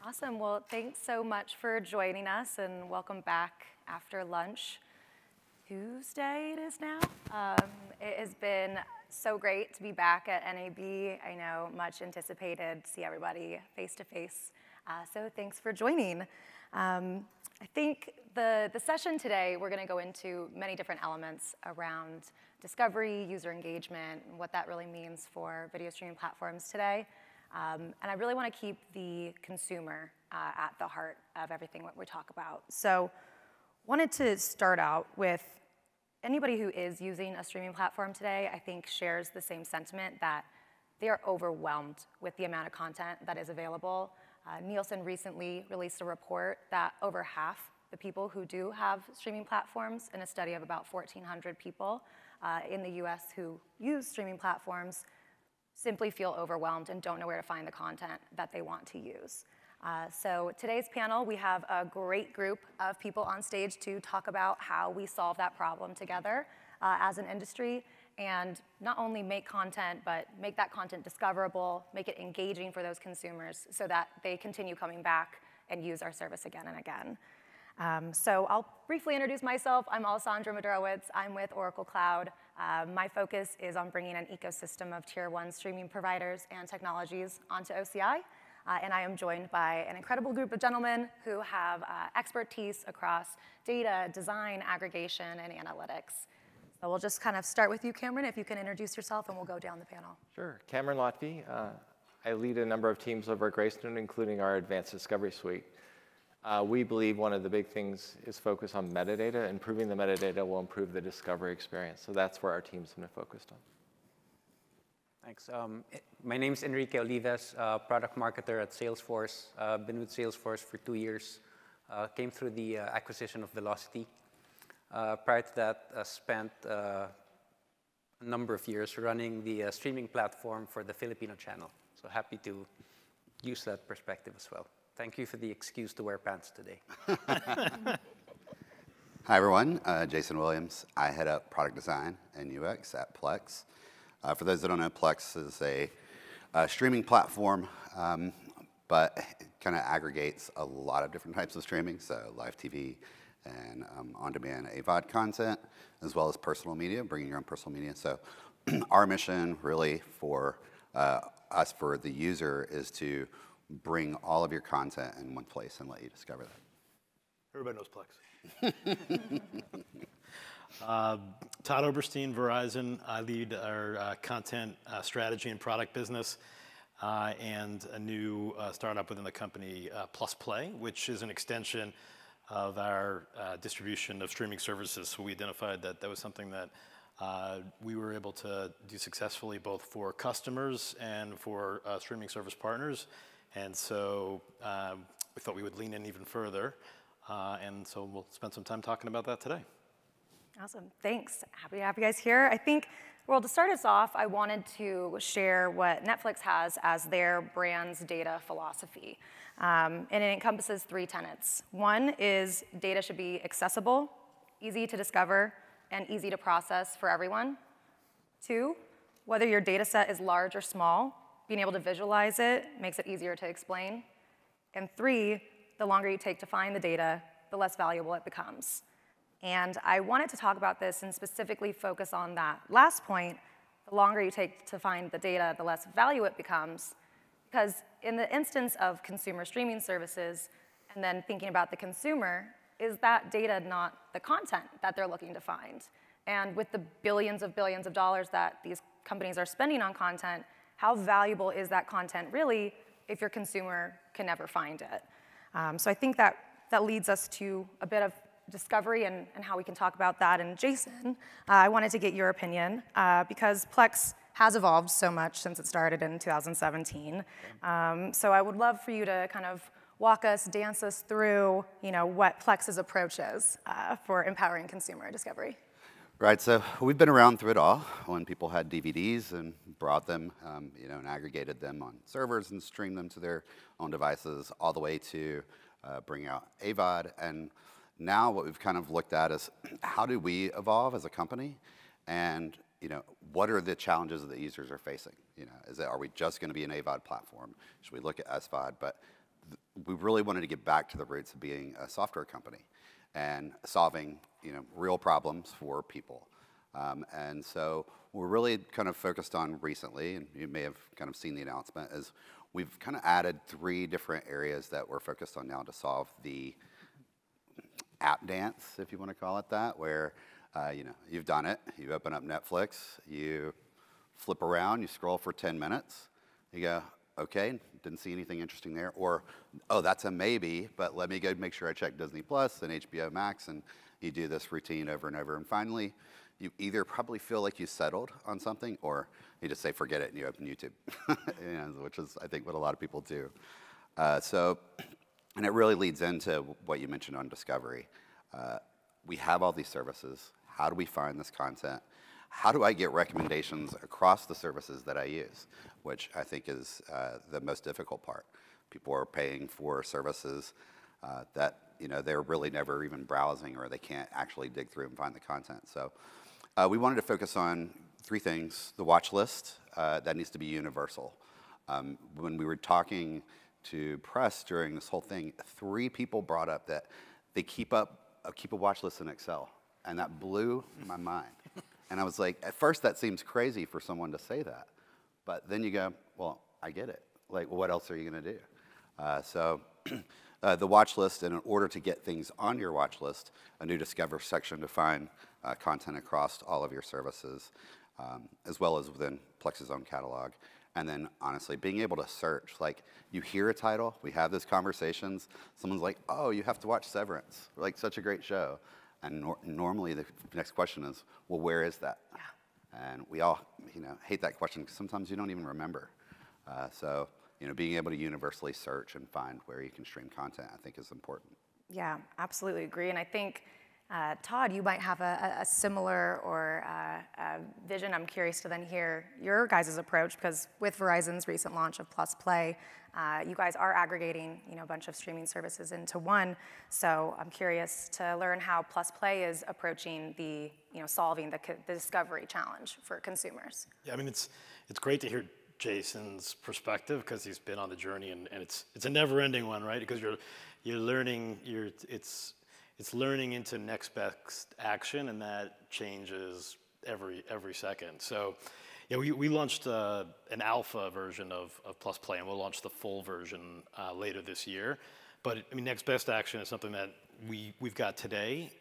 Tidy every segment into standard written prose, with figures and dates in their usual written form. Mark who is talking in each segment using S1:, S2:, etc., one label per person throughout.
S1: Awesome. Well, thanks so much for joining us, and welcome back after lunch. Tuesday it is now. It has been so great to be back at NAB. I know, much anticipated to see everybody face to face. So thanks for joining. I think the session today, we're going to go into many different elements around discovery, user engagement, and what that really means for video streaming platforms today. And I really want to keep the consumer at the heart of everything what we talk about. So wanted to start out with anybody who is using a streaming platform today, I think shares the same sentiment that they are overwhelmed with the amount of content that is available. Nielsen recently released a report that over half the people who do have streaming platforms, in a study of about 1,400 people in the US who use streaming platforms, simply feel overwhelmed and don't know where to find the content that they want to use. So today's panel, we have a great group of people on stage to talk about how we solve that problem together as an industry, and not only make content, but make that content discoverable, make it engaging for those consumers so that they continue coming back and use our service again and again. So I'll briefly introduce myself. I'm Alessandra Madrowitz. I'm with Oracle Cloud. My focus is on bringing an ecosystem of Tier 1 streaming providers and technologies onto OCI. And I am joined by an incredible group of gentlemen who have expertise across data, design, aggregation, and analytics. So we'll just kind of start with you, Cameron, if you can introduce yourself, and we'll go down the panel.
S2: Sure. Cameron Lotfi. I lead a number of teams over at Greystone, including our Advanced Discovery Suite. We believe one of the big things is focus on metadata. Improving the metadata will improve the discovery experience. So that's where our team's been focused on.
S3: Thanks. My name is Enrique Olives, product marketer at Salesforce. Been with Salesforce for 2 years. Came through the acquisition of Velocity. Prior to that, spent a number of years running the streaming platform for the Filipino channel. So happy to use that perspective as well. Thank you for the excuse to wear pants today.
S4: Hi, everyone. Jason Williams. I head up product design and UX at Plex. For those that don't know, Plex is a streaming platform, but it kind of aggregates a lot of different types of streaming, so live TV and on-demand AVOD content, as well as personal media, bringing your own personal media. So our mission really for us, for the user, is to bring all of your content in one place and let you discover that.
S5: Everybody knows Plex. Todd Oberstein, Verizon. I lead our content strategy and product business, and a new startup within the company, Plus Play, which is an extension of our distribution of streaming services. So we identified that that was something that we were able to do successfully, both for customers and for streaming service partners. And so we thought we would lean in even further. And so we'll spend some time talking about that today.
S1: Awesome. Thanks. Happy to have you guys here. I think, well, to start us off, I wanted to share what Netflix has as their brand's data philosophy. And it encompasses 3 tenets. One is data should be accessible, easy to discover, and easy to process for everyone. 2, whether your data set is large or small, being able to visualize it makes it easier to explain. And 3, the longer you take to find the data, the less valuable it becomes. And I wanted to talk about this and specifically focus on that last point. The longer you take to find the data, the less value it becomes. Because in the instance of consumer streaming services, and then thinking about the consumer, is that data not the content that they're looking to find? And with the billions of dollars that these companies are spending on content, how valuable is that content really if your consumer can never find it? So I think that leads us to a bit of discovery and how we can talk about that. And Jason, I wanted to get your opinion because Plex has evolved so much since it started in 2017. So I would love for you to kind of walk us, dance us through, what Plex's approach is for empowering consumer discovery.
S4: Right, so we've been around through it all when people had DVDs and brought them, and aggregated them on servers and streamed them to their own devices, all the way to bring out AVOD. And now what we've kind of looked at is how do we evolve as a company, and what are the challenges that the users are facing? Are we just going to be an AVOD platform? Should we look at SVOD? But we really wanted to get back to the roots of being a software company and solving, real problems for people. And so we're really kind of focused on recently, and you may have kind of seen the announcement, is we've kind of added 3 different areas that we're focused on now to solve the app dance, if you want to call it that, where you've done it. You open up Netflix, you flip around, you scroll for 10 minutes, you go, okay, didn't see anything interesting there, or, oh, that's a maybe, but let me go make sure I check Disney Plus and HBO Max, and you do this routine over and over, and finally, you either probably feel like you settled on something, or you just say forget it and you open YouTube, which is, I think, what a lot of people do. And it really leads into what you mentioned on discovery. We have all these services. How do we find this content? How do I get recommendations across the services that I use, which I think is the most difficult part. People are paying for services that they're really never even browsing, or they can't actually dig through and find the content. So we wanted to focus on 3 things. The watch list, that needs to be universal. When we were talking to press during this whole thing, 3 people brought up that they keep a watch list in Excel, and that blew my mind. And I was like, at first that seems crazy for someone to say that, but then you go, well, I get it. Like, what else are you going to do? So the watch list, and in order to get things on your watch list, a new Discover section to find content across all of your services, as well as within Plex's own catalog. And then, honestly, being able to search. Like, you hear a title, we have those conversations, someone's like, oh, you have to watch Severance. Like, such a great show. And normally the next question is, well, where is that? Yeah. And we all, hate that question because sometimes you don't even remember. So, being able to universally search and find where you can stream content, I think, is important.
S1: Yeah, absolutely agree. And I think, Todd, you might have a similar or a vision. I'm curious to then hear your guys' approach, because with Verizon's recent launch of Plus Play, you guys are aggregating a bunch of streaming services into one. So I'm curious to learn how Plus Play is approaching the solving the discovery challenge for consumers.
S5: Yeah, I mean, it's great to hear Jason's perspective, because he's been on the journey, and it's a never-ending one, right? Because you're learning, it's learning into next best action, and that changes every second. So, we launched an alpha version of Plus Play, and we'll launch the full version later this year. But I mean, next best action is something that we've got today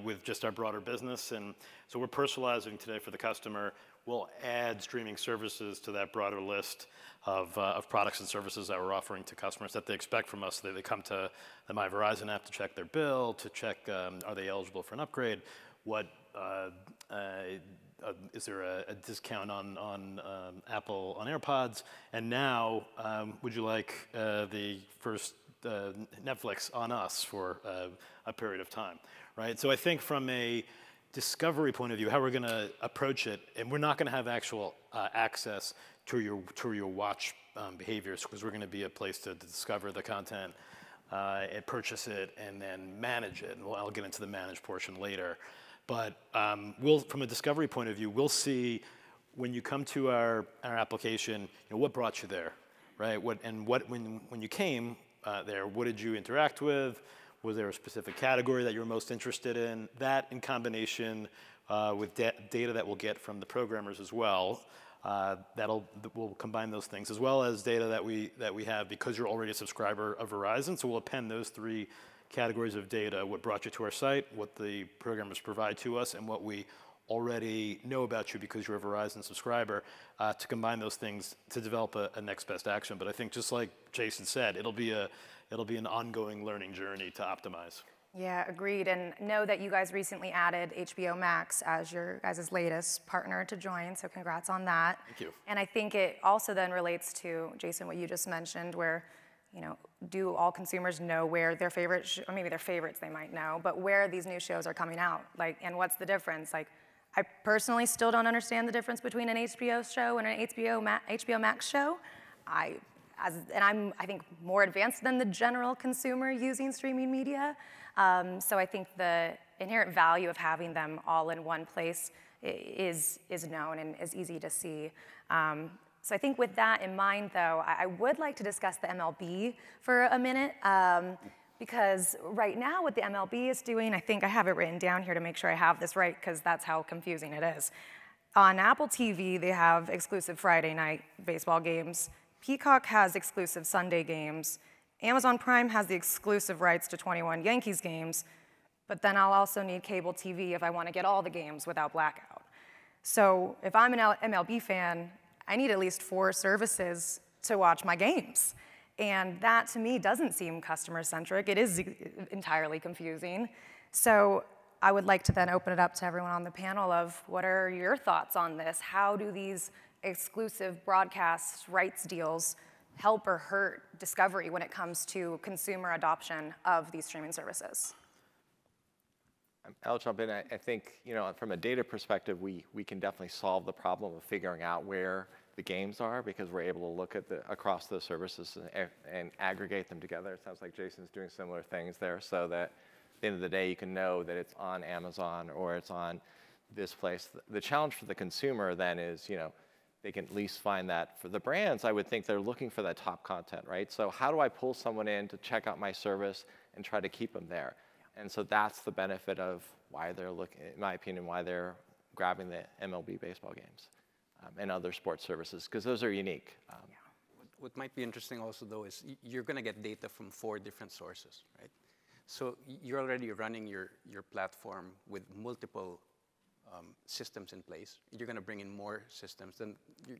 S5: with just our broader business, and so we're personalizing today for the customer. We'll add streaming services to that broader list of products and services that we're offering to customers that they expect from us. They come to the My Verizon app to check their bill, to check are they eligible for an upgrade, what is there a discount on Apple on AirPods, and now would you like the first Netflix on us for a period of time, right? So I think from a discovery point of view, how we're going to approach it, and we're not going to have actual access to your watch behaviors, because we're going to be a place to discover the content and purchase it and then manage it. And I'll get into the manage portion later. But from a discovery point of view, we'll see when you come to our application, what brought you there, right? When you came there, what did you interact with? Was there a specific category that you were most interested in? That, in combination with data that we'll get from the programmers as well, we'll combine those things, as well as data that we have because you're already a subscriber of Verizon. So we'll append those 3 categories of data: what brought you to our site, what the programmers provide to us, and what we already know about you because you're a Verizon subscriber, to combine those things to develop a next best action. But I think, just like Jason said, it'll be an ongoing learning journey to optimize.
S1: Yeah, agreed. And know that you guys recently added HBO Max as your guys' latest partner to join, so congrats on that.
S5: Thank you.
S1: And I think it also then relates to, Jason, what you just mentioned, where, do all consumers know where their favorite, or maybe their favorites they might know, but where these new shows are coming out, and what's the difference? I personally still don't understand the difference between an HBO show and an HBO Max show. I'm, I think, more advanced than the general consumer using streaming media. So I think the inherent value of having them all in one place is known and is easy to see. So I think with that in mind, though, I would like to discuss the MLB for a minute. Because right now what the MLB is doing, I think I have it written down here to make sure I have this right, because that's how confusing it is. On Apple TV, they have exclusive Friday night baseball games. Peacock has exclusive Sunday games. Amazon Prime has the exclusive rights to 21 Yankees games. But then I'll also need cable TV if I want to get all the games without blackout. So if I'm an MLB fan, I need at least 4 services to watch my games. And that, to me, doesn't seem customer-centric. It is entirely confusing. So I would like to then open it up to everyone on the panel of what are your thoughts on this? How do these exclusive broadcast rights deals help or hurt discovery when it comes to consumer adoption of these streaming services?
S2: I'll jump in. I think, from a data perspective, we can definitely solve the problem of figuring out where the games are, because we're able to look at across those services and aggregate them together. It sounds like Jason's doing similar things there, so that at the end of the day, you can know that it's on Amazon or it's on this place. The challenge for the consumer then is, they can at least find that. For the brands, I would think they're looking for that top content, right? So how do I pull someone in to check out my service and try to keep them there? And so that's the benefit of why they're looking, in my opinion, why they're grabbing the MLB baseball games and other sports services, because those are unique.
S3: What might be interesting also, though, is you're going to get data from 4 different sources, right? So you're already running your platform with multiple systems in place. You're going to bring in more systems, then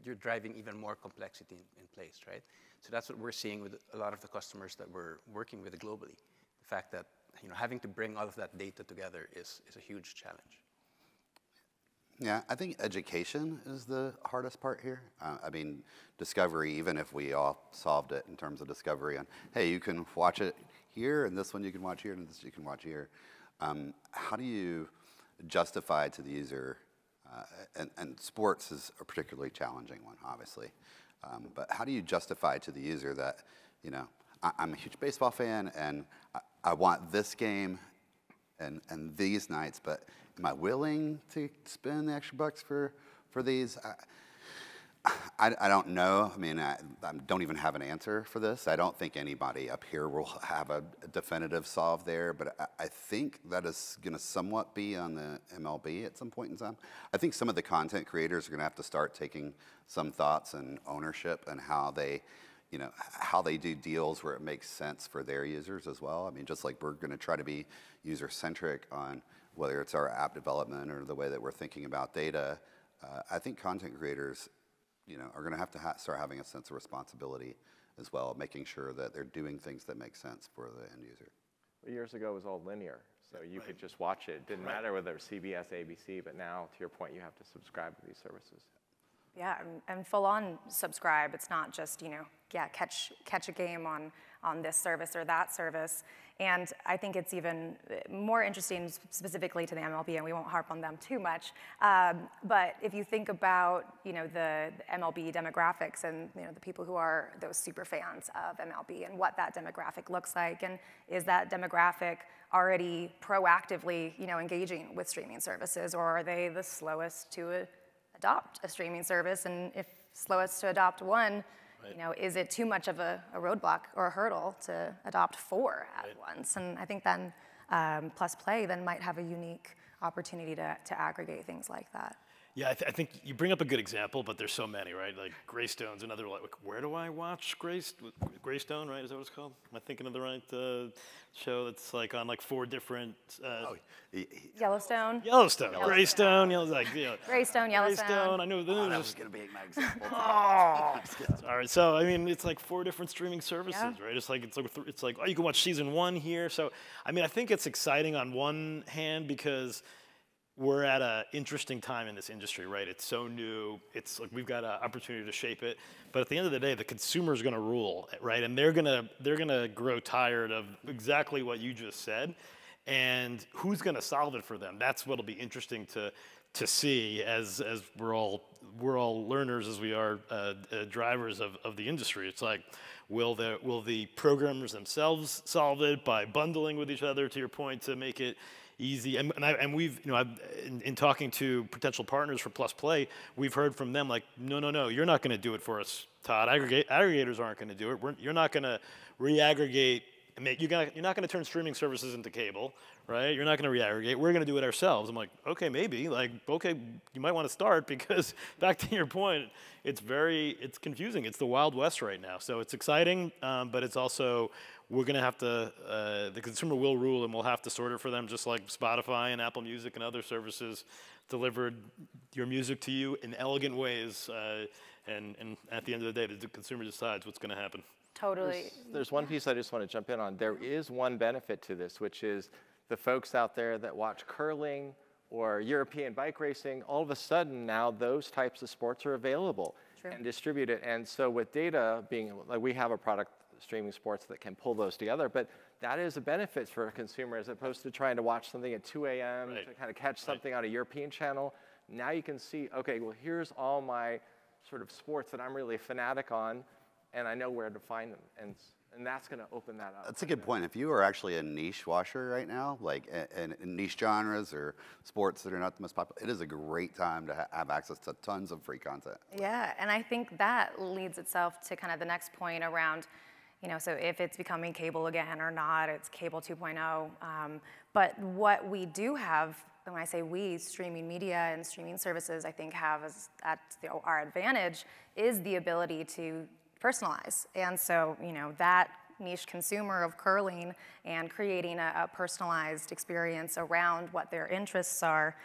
S3: you're driving even more complexity in place, right? So that's what we're seeing with a lot of the customers that we're working with globally. The fact that having to bring all of that data together is a huge challenge.
S4: Yeah, I think education is the hardest part here. I mean, discovery, even if we all solved it in terms of discovery on, hey, you can watch it here, and this one you can watch here, and this you can watch here. How do you justify to the user, and sports is a particularly challenging one, obviously, but how do you justify to the user that, I'm a huge baseball fan, and I want this game and these nights, but am I willing to spend the extra bucks for these? I don't know. I mean, I don't even have an answer for this. I don't think anybody up here will have a definitive solve there, but I think that is going to somewhat be on the MLB at some point in time. I think some of the content creators are going to have to start taking some thoughts and ownership and how they do deals where it makes sense for their users as well. I mean, just like we're going to try to be user-centric on whether it's our app development or the way that we're thinking about data, I think content creators, are going to have to start having a sense of responsibility as well, making sure that they're doing things that make sense for the end user.
S2: Well, years ago, it was all linear, so you could just watch it. It didn't matter whether it was CBS, ABC, but now, to your point, you have to subscribe to these services.
S1: Yeah, and full on subscribe. It's not just, catch a game on this service or that service. And I think it's even more interesting specifically to the MLB, and we won't harp on them too much. But if you think about, the MLB demographics and, the people who are those super fans of MLB and what that demographic looks like, and is that demographic already proactively, engaging with streaming services, or are they the slowest to adopt a streaming service? And if slowest to adopt one, is it too much of a roadblock or a hurdle to adopt 4 at once? And I think then Plus Play then might have a unique opportunity to aggregate things like that.
S5: Yeah, I think you bring up a good example, but there's so many, right? Like Greystone's another, like, where do I watch Greystone, right? Is that what it's called? Am I thinking of the right show that's like on like 4 different...
S1: Yellowstone?
S5: Yellowstone. Greystone,
S1: Greystone, Yellowstone.
S5: Greystone, I know.
S4: That was going to be my example.
S5: All right, so I mean, it's like 4 different streaming services, right? It's like you can watch season 1 here. So I mean, I think it's exciting on one hand because we're at an interesting time in this industry, right? It's so new. It's like we've got an opportunity to shape it. But at the end of the day, the consumer's going to rule, right? And they're gonna grow tired of exactly what you just said. And who's going to solve it for them? That's what'll be interesting to see as we're all learners as we are drivers of the industry. It's like, will the programmers themselves solve it by bundling with each other, to your point, to make it easy. And we've, in talking to potential partners for Plus Play, we've heard from them like, no, you're not going to do it for us, Todd. Aggregators aren't going to do it. You're not going to re-aggregate. You're not going to turn streaming services into cable, right? You're not going to re-aggregate. We're going to do it ourselves. I'm like, okay, maybe. Like, okay, you might want to start because back to your point, it's confusing. It's the Wild West right now. So it's exciting, but it's also, we're going to have to, the consumer will rule and we'll have to sort it for them, just like Spotify and Apple Music and other services delivered your music to you in elegant ways. And at the end of the day, the consumer decides what's going to happen.
S1: Totally.
S2: There's one piece I just want to jump in on. There is one benefit to this, which is the folks out there that watch curling or European bike racing, all of a sudden now those types of sports are available and distributed. And so with data being, like we have a product, streaming sports, that can pull those together, but that is a benefit for a consumer as opposed to trying to watch something at 2 a.m. to kind of catch something on a European channel. Now you can see, okay, well, here's all my sort of sports that I'm really a fanatic on, and I know where to find them, and that's going to open that up.
S4: That's a good point. If you are actually a niche watcher right now, like in niche genres or sports that are not the most popular, it is a great time to have access to tons of free content.
S1: Yeah, and I think that leads itself to kind of the next point around, so if it's becoming cable again or not, it's cable 2.0. But what we do have, when I say we, streaming media and streaming services, I think have at our advantage is the ability to personalize. And so, that niche consumer of curling and creating a personalized experience around what their interests are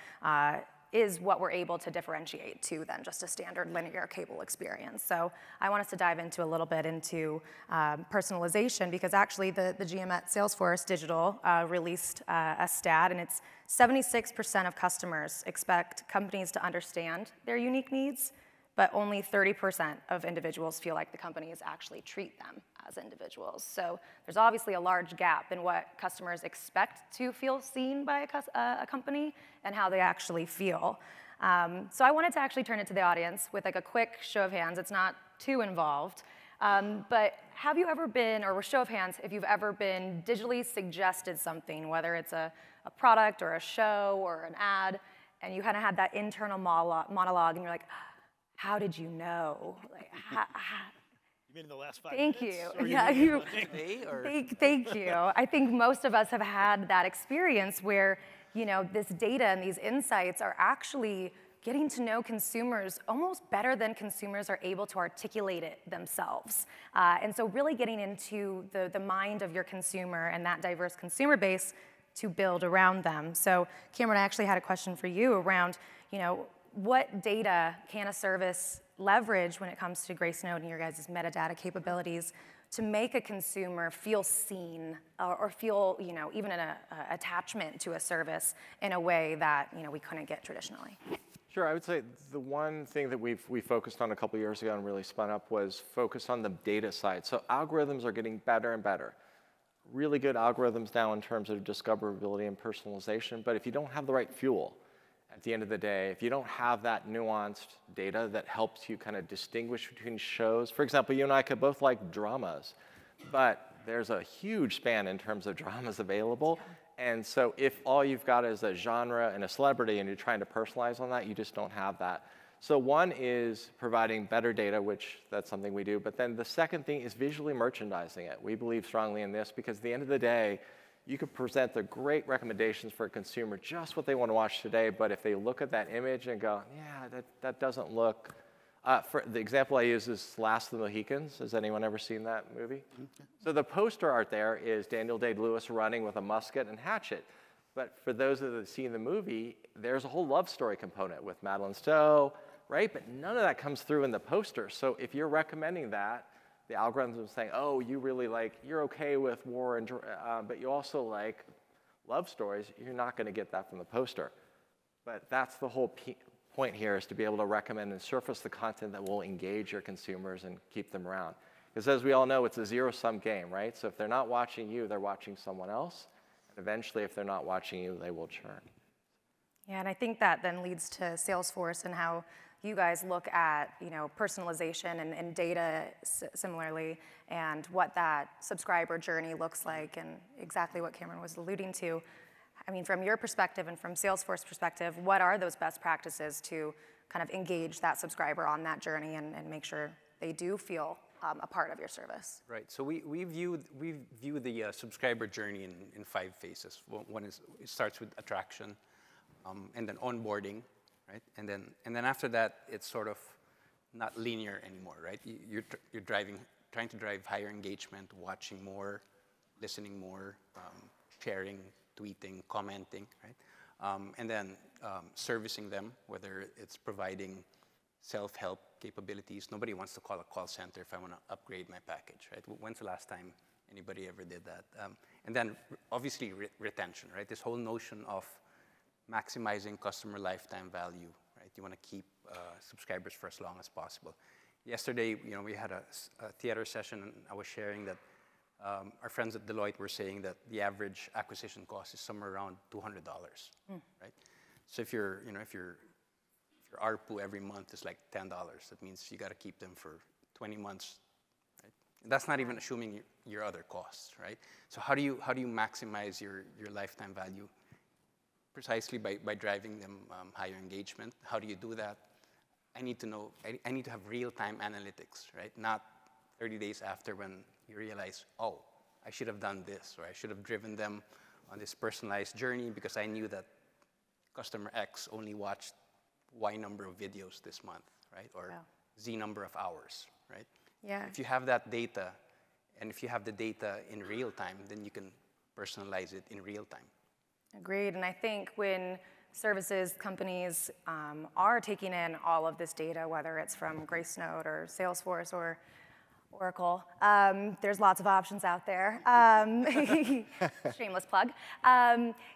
S1: is what we're able to differentiate to than just a standard linear cable experience. So I want us to dive into a little bit into personalization, because actually the GM at Salesforce Digital released a stat, and it's 76% of customers expect companies to understand their unique needs, but only 30% of individuals feel like the companies actually treat them as individuals. So there's obviously a large gap in what customers expect to feel seen by a company and how they actually feel. So I wanted to actually turn it to the audience with like a quick show of hands. It's not too involved. But have you ever been, or show of hands, if you've ever been digitally suggested something, whether it's a product or a show or an ad, and you kind of had that internal monologue and you're like, how did you know? Like,
S5: You mean in the last 5
S1: thank
S5: minutes?
S1: you. Yeah, you.
S3: Today,
S1: Thank you. I think most of us have had that experience where, this data and these insights are actually getting to know consumers almost better than consumers are able to articulate it themselves. And so really getting into the mind of your consumer and that diverse consumer base to build around them. So Cameron, I actually had a question for you around, what data can a service leverage when it comes to Gracenote and your guys' metadata capabilities to make a consumer feel seen or feel, even an attachment to a service in a way that, we couldn't get traditionally?
S2: Sure, I would say the one thing that we focused on a couple years ago and really spun up was focus on the data side. So algorithms are getting better and better. Really good algorithms now in terms of discoverability and personalization, but if you don't have the right fuel, at the end of the day, if you don't have that nuanced data that helps you kind of distinguish between shows, for example, you and I could both like dramas, but there's a huge span in terms of dramas available. And so if all you've got is a genre and a celebrity and you're trying to personalize on that, you just don't have that. So one is providing better data, which that's something we do. But then the second thing is visually merchandising it. We believe strongly in this because at the end of the day, you could present the great recommendations for a consumer, just what they want to watch today, but if they look at that image and go, yeah, that doesn't look, for the example I use is Last of the Mohicans. Has anyone ever seen that movie? So the poster art there is Daniel Day-Lewis running with a musket and hatchet. But for those that have seen the movie, there's a whole love story component with Madeline Stowe, right? But none of that comes through in the poster. So if you're recommending that, the algorithms are saying, oh, you really you're okay with war, and but you also like love stories, you're not going to get that from the poster. But that's the whole point here, is to be able to recommend and surface the content that will engage your consumers and keep them around. Because as we all know, it's a zero-sum game, right? So if they're not watching you, they're watching someone else. And eventually, if they're not watching you, they will churn.
S1: Yeah, and I think that then leads to Salesforce and how you guys look at, personalization and data similarly, and what that subscriber journey looks like, and exactly what Cameron was alluding to. I mean, from your perspective and from Salesforce perspective, what are those best practices to kind of engage that subscriber on that journey and make sure they do feel a part of your service?
S3: Right. So we view the subscriber journey in 5 phases. One is it starts with attraction, and then onboarding, right? And then after that, it's sort of not linear anymore, right? You're trying to drive higher engagement, watching more, listening more, sharing, tweeting, commenting, right? And then servicing them, whether it's providing self-help capabilities. Nobody wants to call a call center if I want to upgrade my package, right? When's the last time anybody ever did that? And then obviously retention, right? This whole notion of maximizing customer lifetime value, right? You want to keep subscribers for as long as possible. Yesterday, we had a theater session, and I was sharing that our friends at Deloitte were saying that the average acquisition cost is somewhere around $200, right? So if your ARPU every month is like $10, that means you got to keep them for 20 months. Right? That's not even assuming your other costs, right? So how do you maximize your lifetime value? Precisely by driving them higher engagement. How do you do that? I need to know. I need to have real-time analytics, right? Not 30 days after when you realize, oh, I should have done this, or I should have driven them on this personalized journey because I knew that customer X only watched Y number of videos this month, right? Or Z number of hours, right?
S1: Yeah.
S3: If you have that data, and if you have the data in real time, then you can personalize it in real time.
S1: Agreed. And I think when services companies are taking in all of this data, whether it's from Gracenote or Salesforce or Oracle, there's lots of options out there. Shameless plug.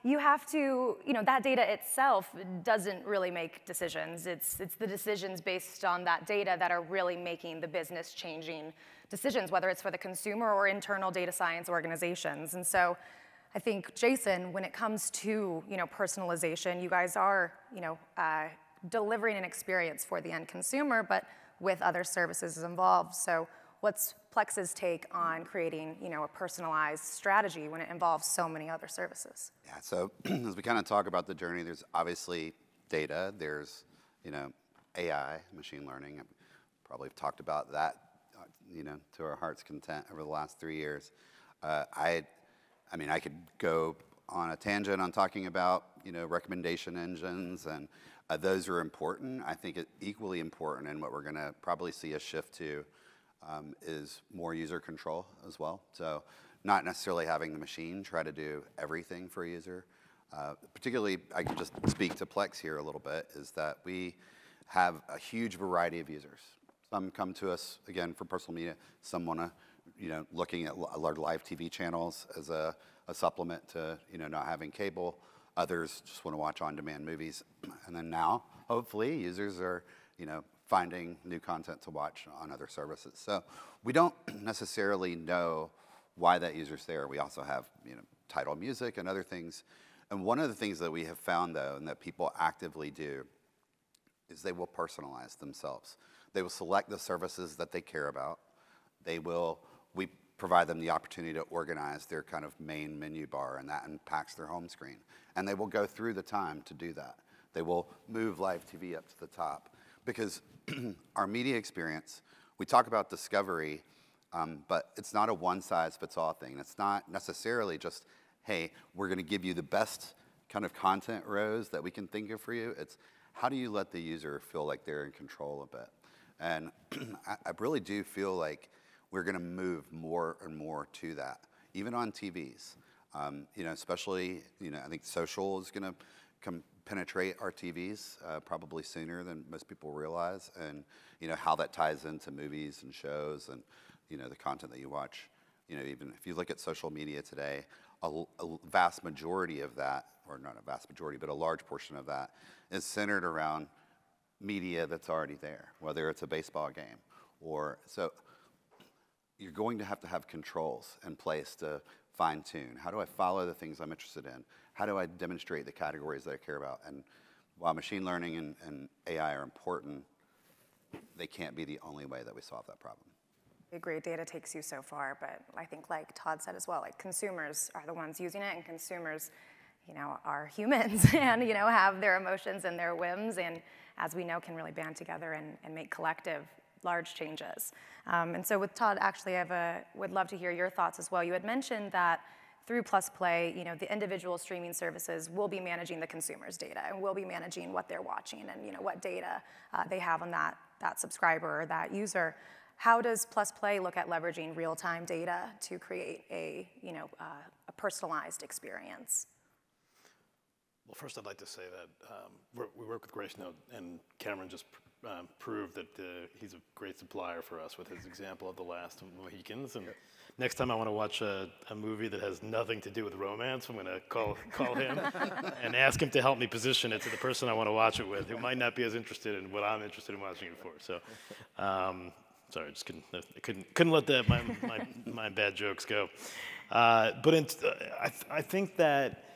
S1: You have to, that data itself doesn't really make decisions. It's the decisions based on that data that are really making the business changing decisions, whether it's for the consumer or internal data science organizations. And so I think, Jason, when it comes to personalization, you guys are delivering an experience for the end consumer, but with other services involved. So what's Plex's take on creating a personalized strategy when it involves so many other services?
S4: Yeah, so as we kind of talk about the journey, there's obviously data, there's AI, machine learning. Probably talked about that to our heart's content over the last 3 years. I could go on a tangent on talking about recommendation engines, and those are important. I think it's equally important, and what we're going to probably see a shift to is more user control as well. So not necessarily having the machine try to do everything for a user. Particularly, I can just speak to Plex here a little bit, is that we have a huge variety of users. Some come to us, again, for personal media. Some want to, looking at live TV channels as a supplement to, not having cable. Others just want to watch on-demand movies. And then now, hopefully, users are, finding new content to watch on other services. So we don't necessarily know why that user's there. We also have, title music and other things. And one of the things that we have found, though, and that people actively do, is they will personalize themselves. They will select the services that they care about. We provide them the opportunity to organize their kind of main menu bar, and that impacts their home screen. And they will go through the time to do that. They will move live TV up to the top. Because our media experience, we talk about discovery, but it's not a one-size-fits-all thing. It's not necessarily just, hey, we're going to give you the best kind of content rows that we can think of for you. It's how do you let the user feel like they're in control a bit? And I really do feel like we're going to move more and more to that, even on TVs. Especially, I think social is going to penetrate our TVs probably sooner than most people realize, and how that ties into movies and shows and the content that you watch. Even if you look at social media today, a vast majority of that, or not a vast majority, but a large portion of that is centered around media that's already there, whether it's a baseball game or so. You're going to have controls in place to fine tune. How do I follow the things I'm interested in? How do I demonstrate the categories that I care about? And while machine learning and AI are important, they can't be the only way that we solve that problem.
S1: I agree, data takes you so far, but I think like Todd said as well, like consumers are the ones using it, and consumers are humans and, have their emotions and their whims, and as we know, can really band together and make collective large changes. And so with Todd, actually, would love to hear your thoughts as well. You had mentioned that through Plus Play, the individual streaming services will be managing the consumer's data and will be managing what they're watching and, what data they have on that subscriber or that user. How does Plus Play look at leveraging real-time data to create a personalized experience?
S5: Well, first I'd like to say that we work with Gracenote, and Cameron just proved that he's a great supplier for us with his example of The Last Mohicans. And next time I want to watch a movie that has nothing to do with romance, I'm going to call him and ask him to help me position it to the person I want to watch it with, who might not be as interested in what I'm interested in watching it for. So, sorry, I just couldn't let my bad jokes go. But I think that.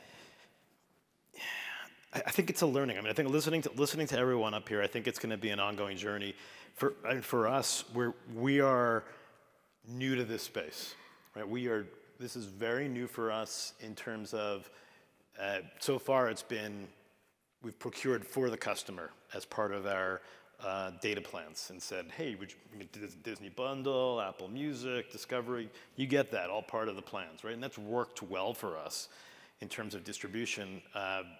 S5: I think it's a learning. I mean, I think listening to everyone up here, I think it's going to be an ongoing journey. For us, we are new to this space, right? This is very new for us in terms of, so far we've procured for the customer as part of our data plans and said, hey, Disney Bundle, Apple Music, Discovery, you get that, all part of the plans, right? And that's worked well for us. In terms of distribution,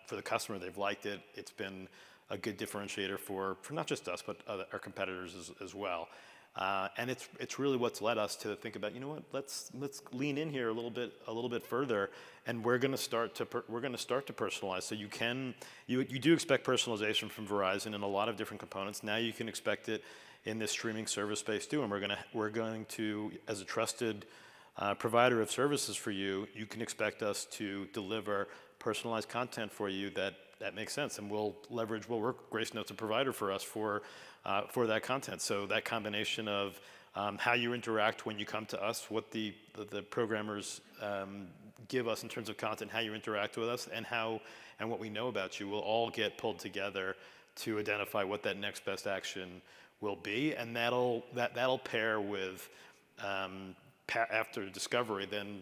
S5: for the customer, they've liked it. It's been a good differentiator for not just us, but our competitors as well. And it's really what's led us to think about, let's lean in here a little bit further, and we're going to start to personalize. So you do expect personalization from Verizon in a lot of different components. Now you can expect it in this streaming service space too, and we're going to, as a trusted provider of services for you, you can expect us to deliver personalized content for you that makes sense, and we'll work. Gracenote's a provider for us for that content. So that combination of how you interact when you come to us, what the programmers give us in terms of content, how you interact with us, and what we know about you will all get pulled together to identify what that next best action will be, and that'll pair with. After discovery, then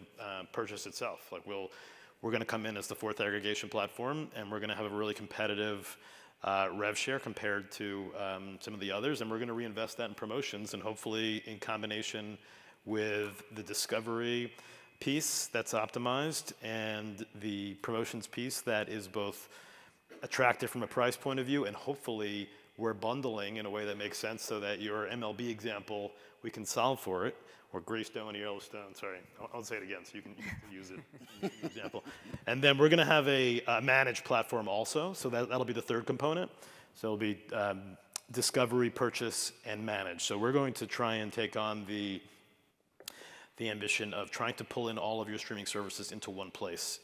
S5: purchase itself. Like we're going to come in as the fourth aggregation platform, and we're going to have a really competitive rev share compared to some of the others, and we're going to reinvest that in promotions, and hopefully in combination with the discovery piece that's optimized and the promotions piece that is both attractive from a price point of view, and hopefully we're bundling in a way that makes sense so that your MLB example, we can solve for it, or Greystone and Yellowstone, sorry, I'll say it again so you can use it in the example. And then we're gonna have a managed platform also, so that'll be the third component. So it'll be discovery, purchase, and manage. So we're going to try and take on the ambition of trying to pull in all of your streaming services into one place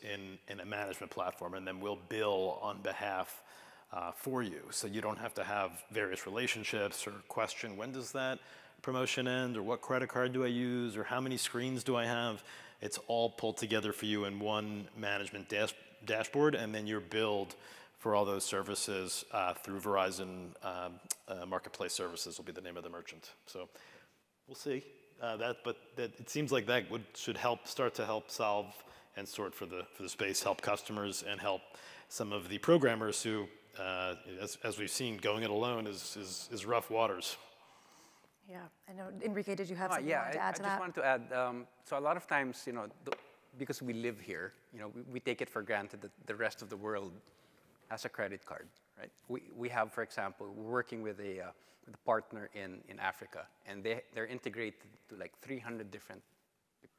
S5: in a management platform, and then we'll bill on behalf for you. So you don't have to have various relationships or question, when does that promotion end, or what credit card do I use, or how many screens do I have? It's all pulled together for you in one management dashboard, and then you're billed for all those services through Verizon Marketplace Services will be the name of the merchant. So we'll see but it seems like that should start to help solve and sort for the space, help customers, and help some of the programmers who, as we've seen, going it alone is rough waters.
S1: Yeah, I know, Enrique, did you have something you wanted to add to that?
S3: I just wanted to add, so a lot of times, because we live here, we take it for granted that the rest of the world has a credit card, right? We have, for example, we're working with a partner in Africa, and they're integrated to like 300 different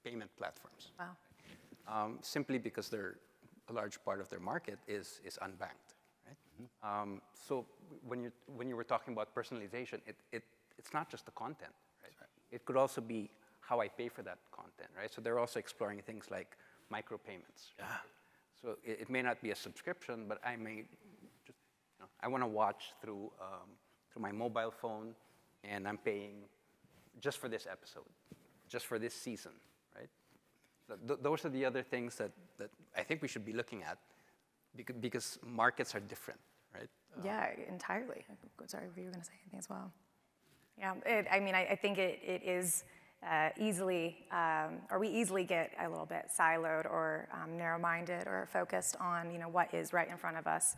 S3: payment platforms.
S1: Wow.
S3: Simply because a large part of their market is unbanked, right? So when you were talking about personalization, it's not just the content, right? It could also be how I pay for that content, right? So they're also exploring things like micropayments.
S5: Yeah.
S3: So it may not be a subscription, but I may just, I want to watch through my mobile phone, and I'm paying just for this episode, just for this season, right? So those are the other things that I think we should be looking at, because markets are different, right?
S1: Yeah, entirely. Sorry, were you going to say anything as well? Yeah, I mean, I think it is we easily get a little bit siloed or narrow-minded or focused on, what is right in front of us.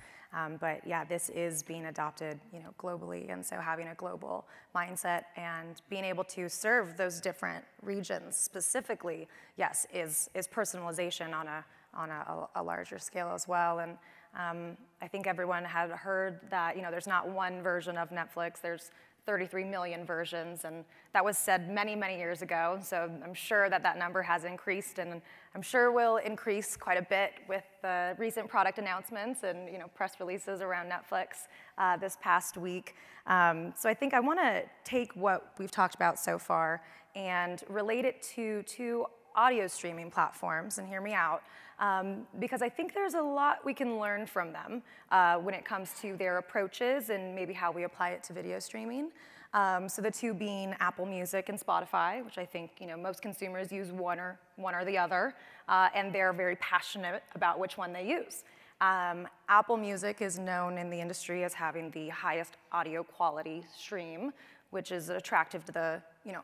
S1: But yeah, this is being adopted, globally, and so having a global mindset and being able to serve those different regions specifically, yes, is personalization on a larger scale as well. And I think everyone had heard that, there's not one version of Netflix. There's 33 million versions, and that was said many, many years ago. So I'm sure that number has increased, and I'm sure will increase quite a bit with the recent product announcements and press releases around Netflix this past week. So I think I want to take what we've talked about so far and relate it to two audio streaming platforms, and hear me out, because I think there's a lot we can learn from them when it comes to their approaches and maybe how we apply it to video streaming. So the two being Apple Music and Spotify, which I think most consumers use one or the other, and they're very passionate about which one they use. Apple Music is known in the industry as having the highest audio quality stream, which is attractive to the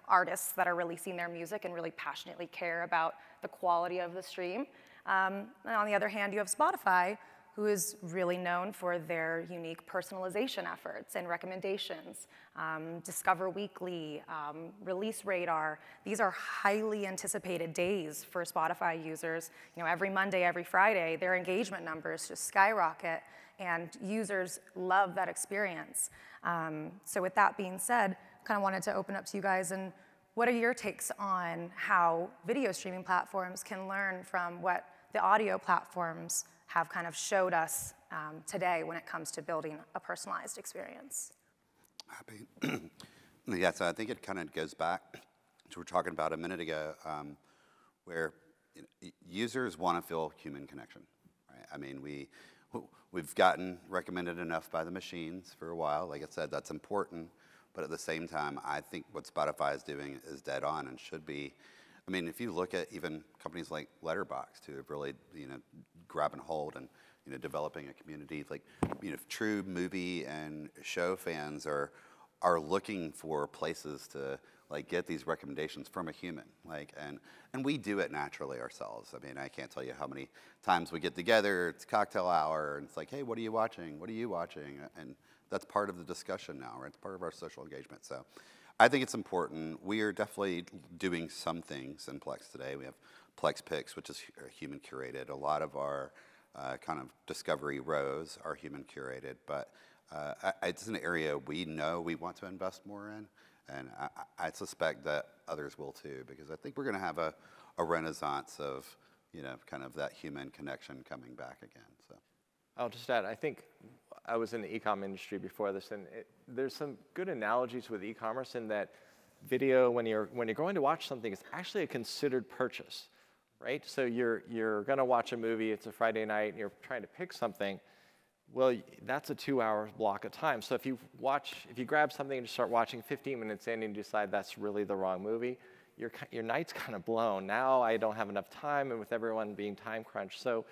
S1: artists that are releasing their music and really passionately care about the quality of the stream. And on the other hand, you have Spotify, who is really known for their unique personalization efforts and recommendations. Discover Weekly, Release Radar. These are highly anticipated days for Spotify users. Every Monday, every Friday, their engagement numbers just skyrocket, and users love that experience. So with that being said, kind of wanted to open up to you guys, and what are your takes on how video streaming platforms can learn from what the audio platforms have kind of showed us today when it comes to building a personalized experience?
S4: Happy. Yeah, so I think it kind of goes back to what we were talking about a minute ago, where users want to feel human connection, right? I mean, we've gotten recommended enough by the machines for a while. Like I said, that's important. But at the same time, I think what Spotify is doing is dead on and should be. I mean, if you look at even companies like Letterboxd, who have really, grab and hold and, developing a community, like, true movie and show fans are looking for places to get these recommendations from a human, and we do it naturally ourselves. I mean, I can't tell you how many times we get together, it's cocktail hour, and it's like, hey, what are you watching? What are you watching? And that's part of the discussion now, right? It's part of our social engagement. So I think it's important. We are definitely doing some things in Plex today. We have Plex Picks, which is human curated. A lot of our kind of discovery rows are human curated, but it's an area we know we want to invest more in, and I suspect that others will too, because I think we're going to have a renaissance of, kind of that human connection coming back again. So
S2: I'll just add, I think I was in the e-com industry before this, and there's some good analogies with e-commerce in that video, when you're going to watch something, it's actually a considered purchase, right? So you're going to watch a movie, it's a Friday night, and you're trying to pick something. Well, that's a 2-hour block of time. So if you grab something and start watching 15 minutes in and you decide that's really the wrong movie, your night's kind of blown. Now I don't have enough time, and with everyone being time crunched. So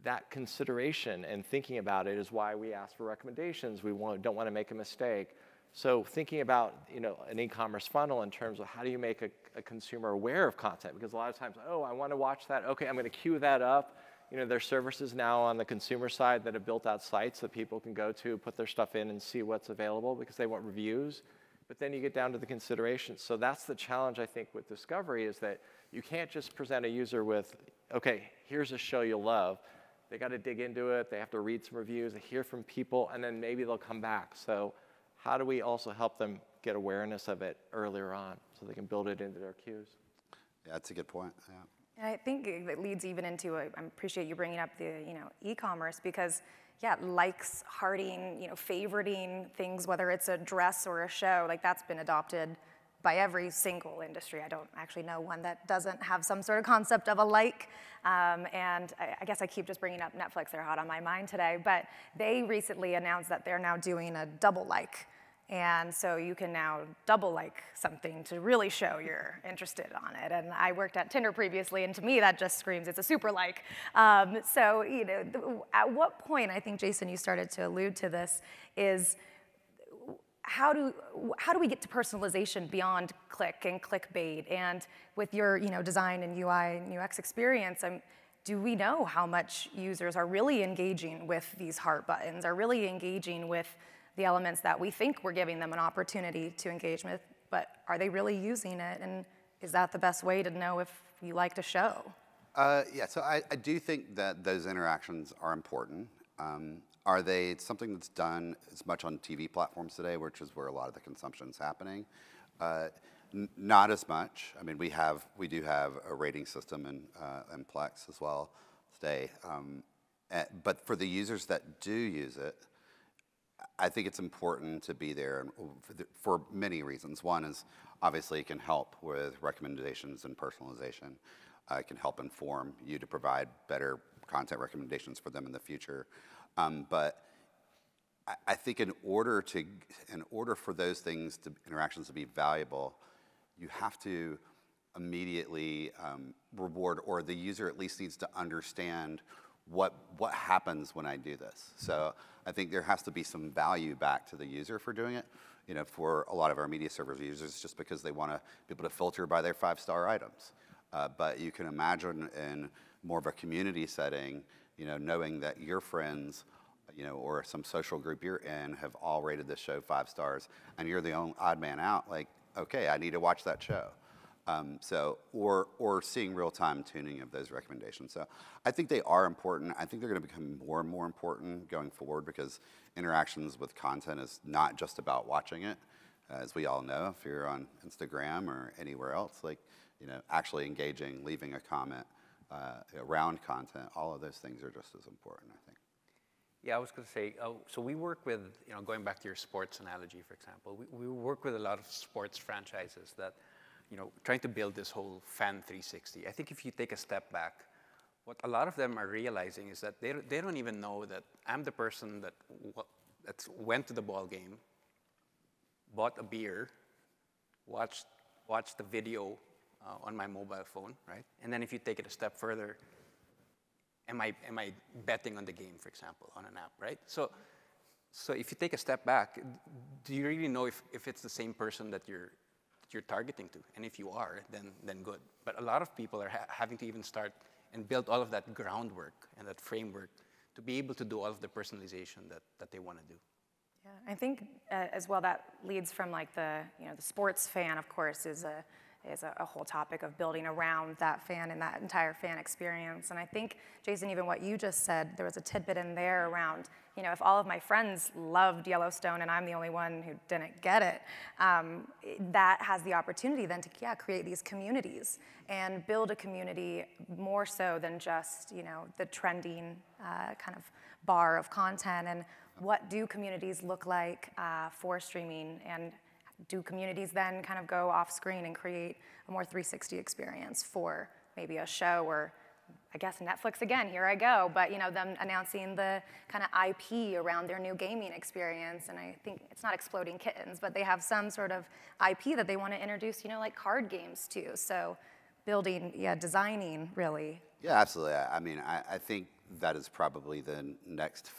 S2: that consideration and thinking about it is why we ask for recommendations. We don't want to make a mistake. So thinking about an e-commerce funnel in terms of how do you make a consumer aware of content, because a lot of times, oh, I want to watch that. Okay, I'm going to queue that up. There's services now on the consumer side that have built out sites that people can go to, put their stuff in and see what's available because they want reviews. But then you get down to the considerations. So that's the challenge, I think, with discovery, is that you can't just present a user with, okay, here's a show you'll love. They got to dig into it. They have to read some reviews, they hear from people, and then maybe they'll come back. So how do we also help them get awareness of it earlier on so they can build it into their queues?
S4: yeah, that's a good point. Yeah.
S1: And I think it leads even into, I appreciate you bringing up the e-commerce, because likes, hearting, favoriting things, whether it's a dress or a show, that's been adopted by every single industry. I don't actually know one that doesn't have some sort of concept of a like. And I guess I keep just bringing up Netflix, they're hot on my mind today, but they recently announced that they're now doing a double like. And so you can now double like something to really show you're interested on it. And I worked at Tinder previously, and to me that just screams it's a super like. So at what point, I think Jason, you started to allude to this, is how do we get to personalization beyond click and clickbait? And with your design and UI and UX experience, do we know how much users are really engaging with these heart buttons, are really engaging with the elements that we think we're giving them an opportunity to engage with, but are they really using it? And is that the best way to know if you liked a show?
S4: Yeah, so I do think that those interactions are important. Are they something that's done as much on TV platforms today, which is where a lot of the consumption is happening? Not as much. I mean, we do have a rating system in Plex as well today. But for the users that do use it, I think it's important to be there for many reasons. One is obviously it can help with recommendations and personalization. It can help inform you to provide better content recommendations for them in the future. But I think in order for those interactions to be valuable, you have to immediately reward, or the user at least needs to understand what happens when I do this. So I think there has to be some value back to the user for doing it. For a lot of our media server users, just because they want to be able to filter by their 5-star items. But you can imagine in more of a community setting, knowing that your friends, or some social group you're in have all rated this show 5 stars, and you're the only odd man out. Like, okay, I need to watch that show. Or seeing real-time tuning of those recommendations. So I think they are important. I think they're going to become more and more important going forward, because interactions with content is not just about watching it. As we all know, if you're on Instagram or anywhere else, actually engaging, leaving a comment around content, all of those things are just as important, I think.
S3: Yeah, I was going to say, so we work with, going back to your sports analogy, for example, we work with a lot of sports franchises that, trying to build this whole fan 360. I think if you take a step back, what a lot of them are realizing is that they don't even know that I'm the person that went to the ball game, bought a beer, watched the video on my mobile phone, right? And then if you take it a step further, am I betting on the game, for example, on an app, right? So if you take a step back, do you really know if it's the same person that you're targeting to? And if you are, then good. But a lot of people are having to even start and build all of that groundwork and that framework to be able to do all of the personalization that they want to do.
S1: Yeah, I think as well that leads from the sports fan, of course, is a whole topic of building around that fan and that entire fan experience. And I think, Jason, even what you just said, there was a tidbit in there around, if all of my friends loved Yellowstone and I'm the only one who didn't get it, that has the opportunity then to, create these communities and build a community more so than just, the trending kind of bar of content. And what do communities look like for streaming, and do communities then kind of go off screen and create a more 360 experience for maybe a show, or I guess Netflix again, here I go, but them announcing the kind of IP around their new gaming experience. And I think it's not Exploding Kittens, but they have some sort of IP that they want to introduce, like card games too. So building, designing really.
S4: Yeah, absolutely. I mean, I think that is probably the next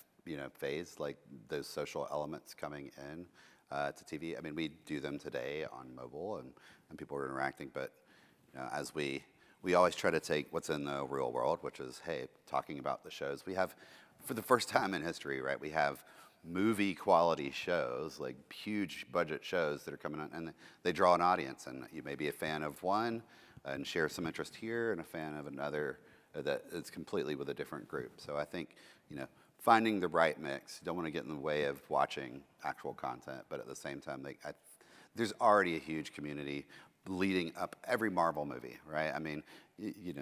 S4: phase, like those social elements coming in to TV. I mean, we do them today on mobile, and people are interacting, but as we always try to take what's in the real world, which is, hey, talking about the shows. We have, for the first time in history, right, we have movie quality shows, like huge budget shows that are coming out, and they draw an audience, and you may be a fan of one and share some interest here, and a fan of another that is completely with a different group. So I think, finding the right mix. You don't want to get in the way of watching actual content, but at the same time, there's already a huge community leading up every Marvel movie, right? I mean,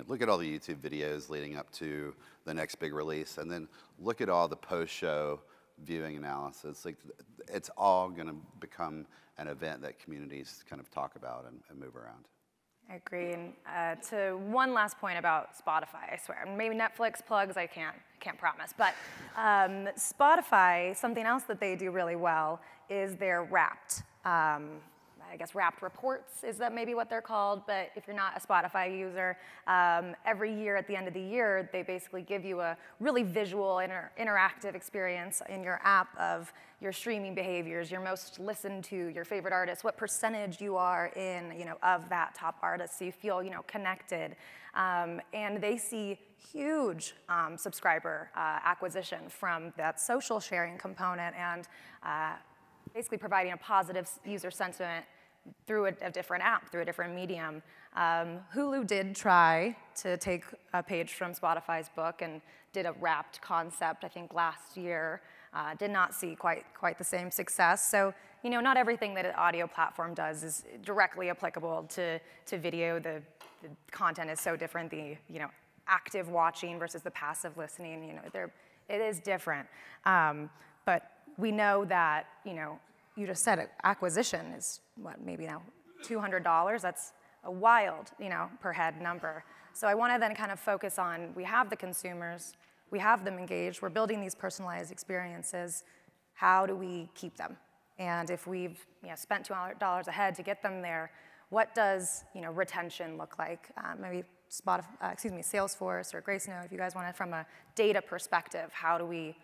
S4: look at all the YouTube videos leading up to the next big release, and then look at all the post-show viewing analysis. Like, it's all going to become an event that communities kind of talk about and move around.
S1: I agree. And to one last point about Spotify, I swear, maybe Netflix plugs, I can't promise, but Spotify, something else that they do really well is their Wrapped. I guess wrapped reports is that maybe what they're called, but if you're not a Spotify user, every year at the end of the year, they basically give you a really visual, interactive experience in your app of your streaming behaviors, your most listened to, your favorite artists, what percentage you are in, of that top artist, so you feel, connected. And they see huge subscriber acquisition from that social sharing component and basically providing a positive user sentiment through a different app, through a different medium. Hulu did try to take a page from Spotify's book and did a wrapped concept, I think, last year. Did not see quite the same success. So, not everything that an audio platform does is directly applicable to video. The content is so different. The, active watching versus the passive listening, it is different. But we know that, you just said it, acquisition is what, maybe now $200? That's a wild, per head number. So I want to then kind of focus on, we have the consumers, we have them engaged, we're building these personalized experiences. How do we keep them? And if we've spent $200 a head to get them there, what does retention look like? Maybe Salesforce or Gracenote, if you guys want it from a data perspective, how do we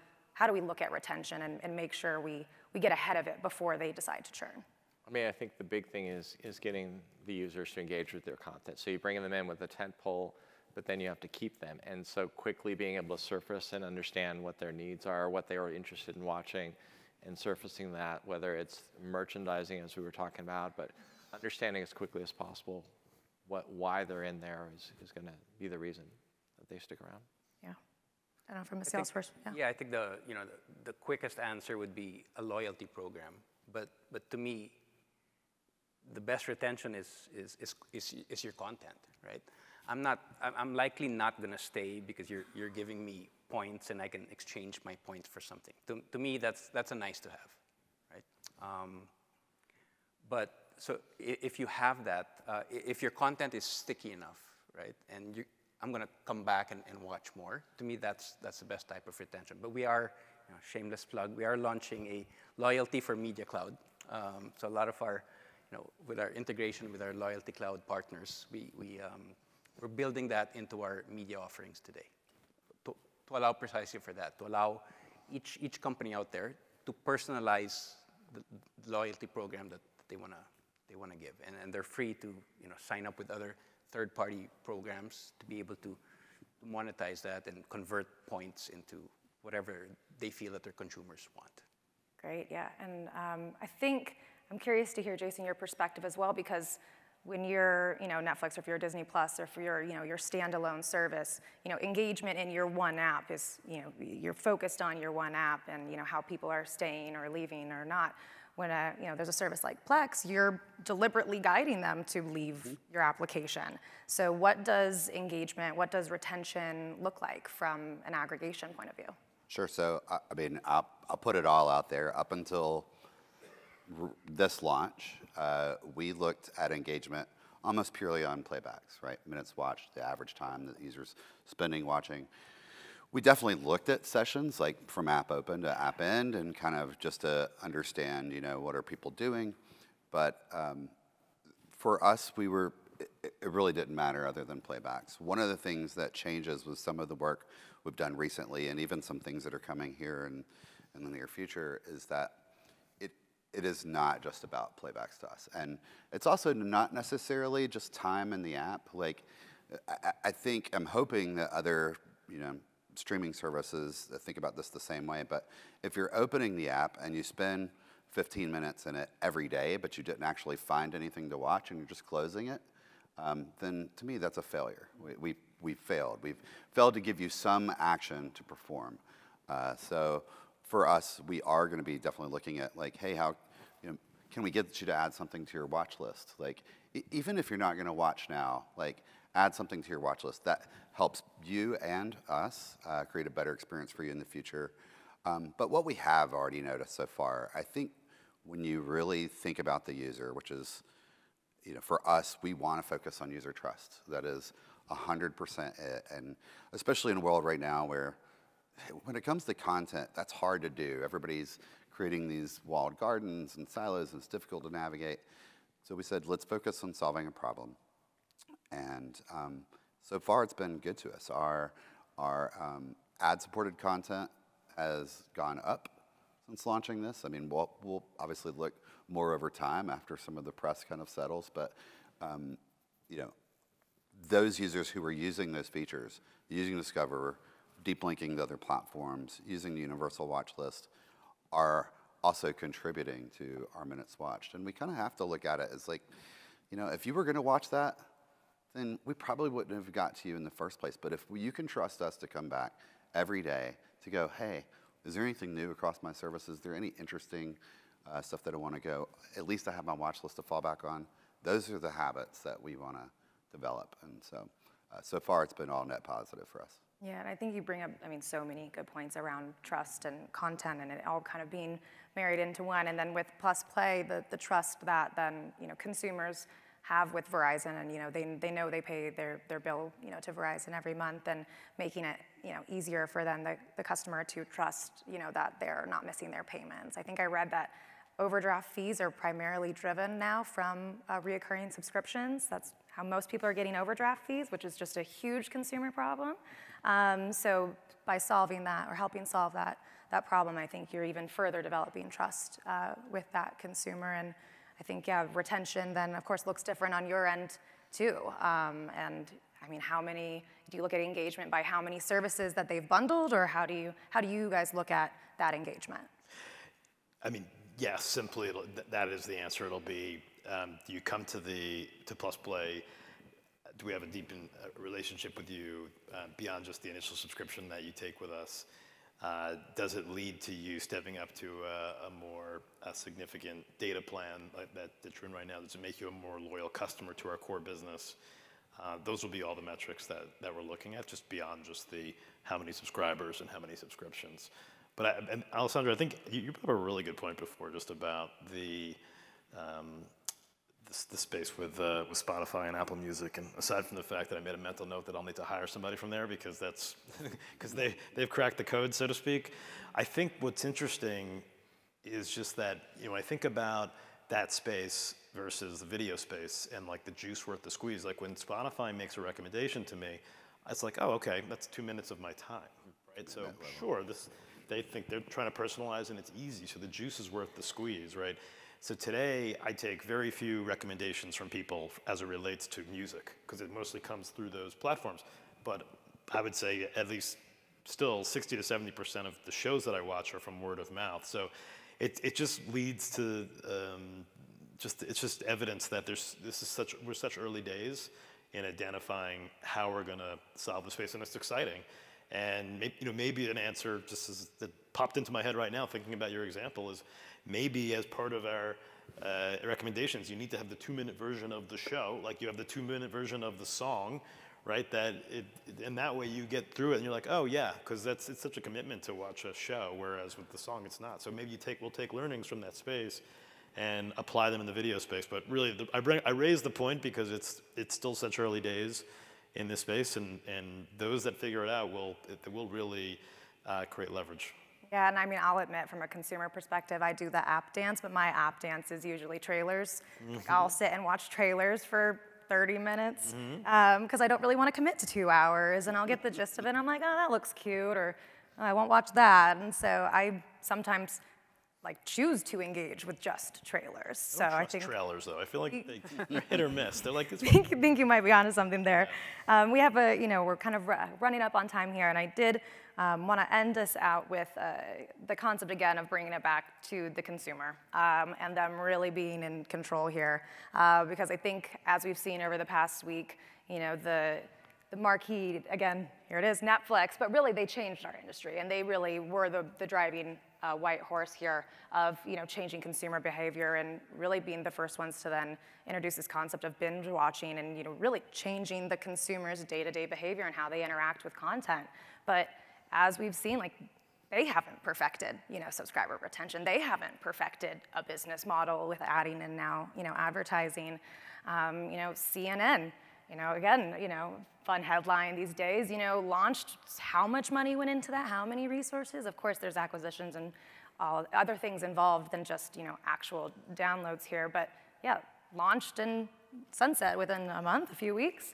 S1: look at retention and make sure we get ahead of it before they decide to churn?
S2: I mean, I think the big thing is getting the users to engage with their content. So you bring them in with a tent pole, but then you have to keep them. And so quickly being able to surface and understand what their needs are, what they are interested in watching, and surfacing that, whether it's merchandising, as we were talking about, but understanding as quickly as possible why they're in there is going to be the reason that they stick around.
S1: Yeah. I don't know, from a Salesforce.
S3: Yeah, I think the quickest answer would be a loyalty program. But to me, the best retention is your content, right? I'm likely not going to stay because you're giving me points and I can exchange my points for something. To me, that's a nice to have, right? But so if you have that, if your content is sticky enough, right, and I'm going to come back and watch more, to me that's the best type of retention. But we are, shameless plug, we are launching a loyalty for Media Cloud. So a lot of our, with our integration with our loyalty cloud partners, we're building that into our media offerings today to allow precisely for that, to allow each company out there to personalize the loyalty program that they want to give, and they're free to sign up with other third-party programs to be able to monetize that and convert points into whatever they feel that their consumers want.
S1: Great, yeah, and I think I'm curious to hear, Jason, your perspective as well, because when you're, Netflix, or if you're Disney Plus, or if you're, your standalone service, engagement in your one app is, you're focused on your one app and, how people are staying or leaving or not. When there's a service like Plex, you're deliberately guiding them to leave your application. So what does engagement, what does retention look like from an aggregation point of view?
S4: Sure. So, I mean, I'll put it all out there. Up until this launch, we looked at engagement almost purely on playbacks, right? Minutes watched, the average time that users spending watching. We definitely looked at sessions, like from app open to app end, and kind of just to understand, what are people doing. But for us, it really didn't matter other than playbacks. One of the things that changes with some of the work we've done recently, and even some things that are coming here in the near future, is that it is not just about playbacks to us. And it's also not necessarily just time in the app. Like, I'm hoping that other, streaming services think about this the same way. But if you're opening the app and you spend 15 minutes in it every day, but you didn't actually find anything to watch and you're just closing it, then to me that's a failure. We failed. We've failed to give you some action to perform. So for us, we are going to be definitely looking at, like, hey, how can we get you to add something to your watch list? Like, even if you're not going to watch now, like, add something to your watch list. That helps you and us create a better experience for you in the future. But what we have already noticed so far, I think when you really think about the user, which is, for us, we want to focus on user trust. That is 100% it. And especially in a world right now where when it comes to content, that's hard to do. Everybody's creating these walled gardens and silos, and it's difficult to navigate. So we said, let's focus on solving a problem. And so far, it's been good to us. Our ad-supported content has gone up since launching this. I mean, we'll obviously look more over time after some of the press kind of settles, but you know, those users who were using those features, using Discover, deep linking to other platforms, using the universal watch list, are also contributing to our minutes watched. And we kind of have to look at it as like, you know, if you were going to watch that, then we probably wouldn't have got to you in the first place. But if you can trust us to come back every day to go, hey, is there anything new across my services? Is there any interesting stuff that I want to go? At least I have my watch list to fall back on. Those are the habits that we want to develop. And so, so far, it's been all net positive for us.
S1: Yeah, and I think you bring up, I mean, so many good points around trust and content and it all kind of being married into one. And then with Plus Play, the trust that then, you know, consumers have with Verizon, and, you know, they know they pay their bill, you know, to Verizon every month, and making it, you know, easier for then the customer to trust, you know, that they're not missing their payments. I think I read that overdraft fees are primarily driven now from reoccurring subscriptions. That's how most people are getting overdraft fees, which is just a huge consumer problem. So by solving that or helping solve that problem, I think you're even further developing trust with that consumer. And I think, yeah, retention then, of course, looks different on your end, too. And I mean, do you look at engagement by how many services that they've bundled, or how do you guys look at that engagement?
S5: I mean, yes, simply, that is the answer. It'll be, do you come to Plus Play? Do we have a deep relationship with you beyond just the initial subscription that you take with us? Does it lead to you stepping up to a more significant data plan like that you're in right now? Does it make you a more loyal customer to our core business? Those will be all the metrics that we're looking at, just beyond just the how many subscribers and how many subscriptions. But and Alessandro, I think you brought up a really good point before, just about the space with Spotify and Apple Music, and aside from the fact that I made a mental note that I'll need to hire somebody from there because that's because they've cracked the code, so to speak. I think what's interesting is just that, you know, I think about that space versus the video space and like the juice worth the squeeze. Like when Spotify makes a recommendation to me, it's like, oh, okay, that's 2 minutes of my time, right? So sure, they think they're trying to personalize and it's easy, so the juice is worth the squeeze, right? So today, I take very few recommendations from people as it relates to music, because it mostly comes through those platforms. But I would say at least still 60 to 70% of the shows that I watch are from word of mouth. So it just leads to it's just evidence that we're such early days in identifying how we're going to solve the space, and it's exciting. And maybe an answer that popped into my head right now, thinking about your example, is maybe as part of our recommendations, you need to have the 2-minute version of the show, like you have the 2-minute version of the song, right? And that way you get through it, and you're like, oh yeah, because it's such a commitment to watch a show, whereas with the song it's not. So maybe we'll take learnings from that space and apply them in the video space. But really, I raise the point because it's still such early days in this space, and those that figure it out will really create leverage.
S1: Yeah, and I mean, I'll admit from a consumer perspective, I do the app dance, but my app dance is usually trailers. Mm-hmm. Like I'll sit and watch trailers for 30 minutes because I don't really want to commit to 2 hours, and I'll get the gist of it, and I'm like, oh, that looks cute, or oh, I won't watch that. And so I sometimes choose to engage with just trailers. So I think
S5: trailers, though. I feel like they're hit or miss. They're like,
S1: think you might be onto something there. Yeah. We have we're kind of running up on time here, and I did want to end us out with the concept again of bringing it back to the consumer and them really being in control here, because I think as we've seen over the past week, the marquee, again, here it is, Netflix, but really they changed our industry, and they really were the driving white horse here of changing consumer behavior and really being the first ones to then introduce this concept of binge watching and really changing the consumer's day-to-day behavior and how they interact with content. But as we've seen, they haven't perfected subscriber retention. They haven't perfected a business model with adding and now advertising. CNN. Again, fun headline these days, launched, how much money went into that, how many resources? Of course, there's acquisitions and all other things involved than just, actual downloads here. But yeah, launched and sunset within a month, a few weeks.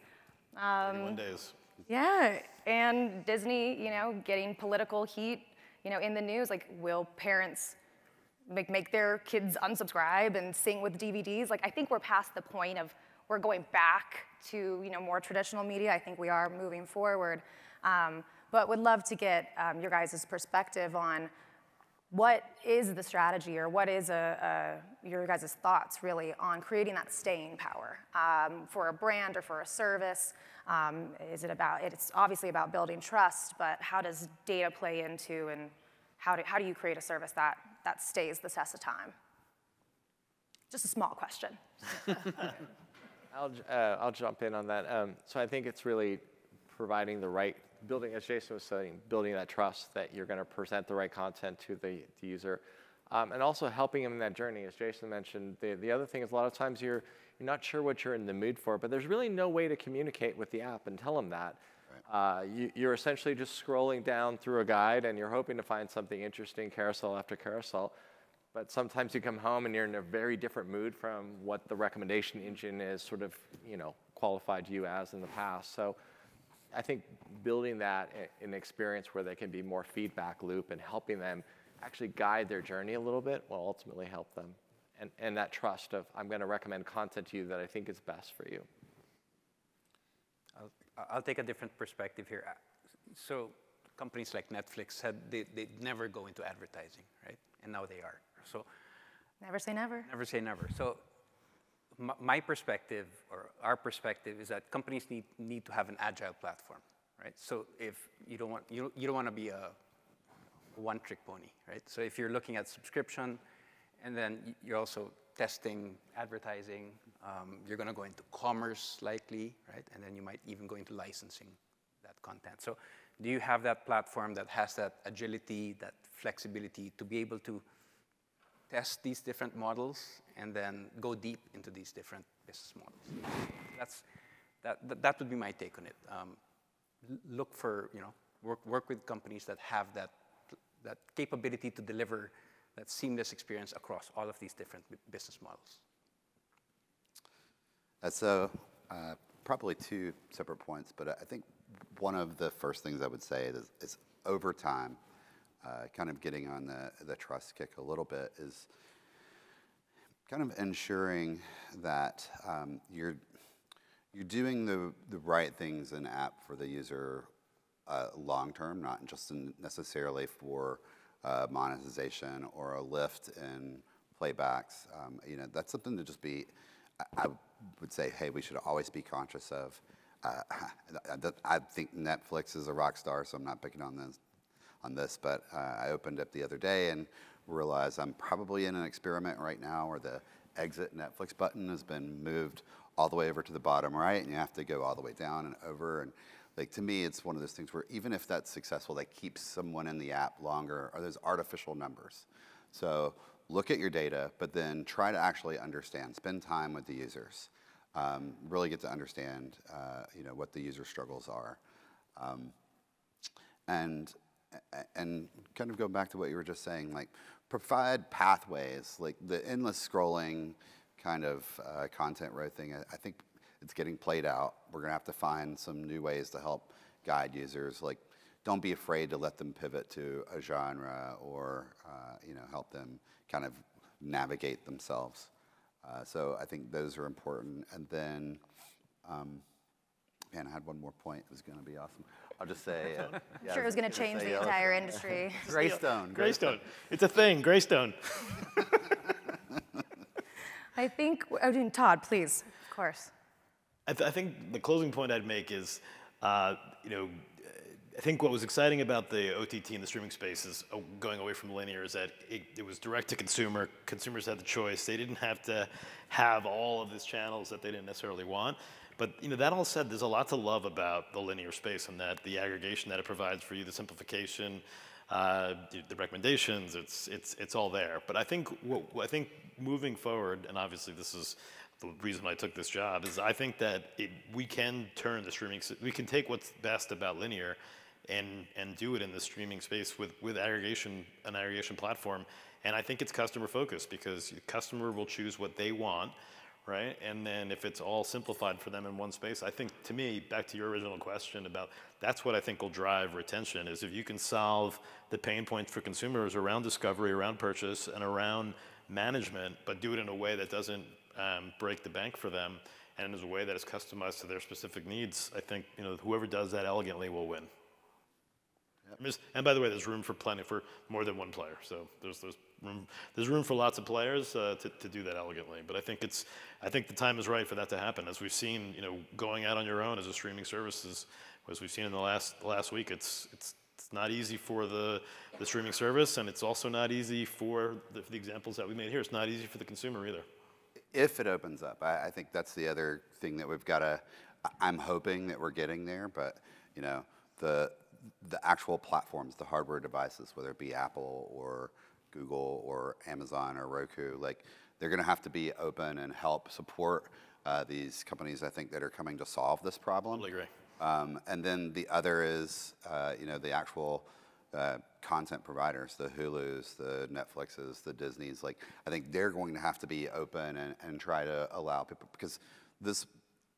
S5: 31 days.
S1: Yeah, and Disney, you know, getting political heat, you know, in the news, like, will parents make their kids unsubscribe and sing with DVDs? Like, I think we're past the point of we're going back to, you know, more traditional media. I think we are moving forward. But would love to get your guys' perspective on what is the strategy, or what is your guys' thoughts really on creating that staying power for a brand or for a service? It's obviously about building trust, but how does data play into, and how do you create a service that stays the test of time? Just a small question.
S2: I'll jump in on that. So I think it's really providing the right, building, as Jason was saying, building that trust that you're going to present the right content to the user, and also helping them in that journey. As Jason mentioned, the other thing is a lot of times you're not sure what you're in the mood for, but there's really no way to communicate with the app and tell them that. Right. You're essentially just scrolling down through a guide and you're hoping to find something interesting, carousel after carousel. But sometimes you come home and you're in a very different mood from what the recommendation engine is sort of, you know, qualified you as in the past. So I think building that an experience where they can be more feedback loop and helping them actually guide their journey a little bit will ultimately help them. And that trust of, I'm going to recommend content to you that I think is best for you.
S3: I'll take a different perspective here. So companies like Netflix said they'd never go into advertising, right? And now they are. So
S1: never say never.
S3: Never say never. So my perspective, or our perspective, is that companies need to have an agile platform, right? So if you don't want to be a one-trick pony, right? So if you're looking at subscription, and then you're also testing advertising, you're going to go into commerce likely, right? And then you might even go into licensing that content. So do you have that platform that has that agility, that flexibility to be able to test these different models and then go deep into these different business models? That would be my take on it. Look for, you know, work with companies that have that capability to deliver that seamless experience across all of these different business models.
S4: So probably two separate points, but I think one of the first things I would say is over time, kind of getting on the trust kick a little bit, is kind of ensuring that you're doing the right things in app for the user long term, not just necessarily for monetization or a lift in playbacks. You know, that's something to just be, I would say, hey, we should always be conscious of. I think Netflix is a rock star, so I'm not picking on this, but I opened up the other day and realized I'm probably in an experiment right now where the exit Netflix button has been moved all the way over to the bottom right, and you have to go all the way down and over. And like, to me, it's one of those things where even if that's successful, that keeps someone in the app longer, or those artificial numbers. So look at your data, but then try to actually understand, spend time with the users, really get to understand, you know, what the user struggles are. And kind of go back to what you were just saying, like, provide pathways, like the endless scrolling kind of content row thing. I think it's getting played out. We're going to have to find some new ways to help guide users. Like, don't be afraid to let them pivot to a genre, or you know, help them kind of navigate themselves. So I think those are important. And then, man, I had one more point. It was going to be awesome. I'll just say,
S1: I'm sure it was going to change the entire industry.
S4: Greystone.
S5: It's a thing, Greystone.
S1: I think, Todd, please, of course.
S5: I think the closing point I'd make is, you know, I think what was exciting about the OTT and the streaming space is going away from linear is that it was direct to consumer. Consumers had the choice. They didn't have to have all of these channels that they didn't necessarily want. But you know, that all said, there's a lot to love about the linear space, and that the aggregation that it provides for you, the simplification, the recommendations, it's all there. But I think moving forward, and obviously this is the reason I took this job, is I think that we can turn the streaming, we can take what's best about linear and do it in the streaming space with aggregation, an aggregation platform. And I think it's customer focused, because the customer will choose what they want right? And then if it's all simplified for them in one space, I think, to me, back to your original question about, that's what I think will drive retention, is if you can solve the pain points for consumers around discovery, around purchase, and around management, but do it in a way that doesn't break the bank for them, and in a way that is customized to their specific needs, I think, whoever does that elegantly will win. And by the way, there's room for more than one player. So there's room for lots of players to do that elegantly. But I think the time is right for that to happen. As we've seen, going out on your own as a streaming service, as we've seen in the last week, it's not easy for the streaming service, and it's also not easy for the examples that we made here. It's not easy for the consumer either.
S4: If it opens up, I think that's the other thing that we've got to. I'm hoping that we're getting there, but the actual platforms, the hardware devices, whether it be Apple or Google or Amazon or Roku, they're going to have to be open and help support these companies, I think, that are coming to solve this problem.
S5: Totally agree.
S4: And then the other is, the actual content providers, the Hulus, the Netflixes, the Disneys. I think they're going to have to be open and try to allow people, because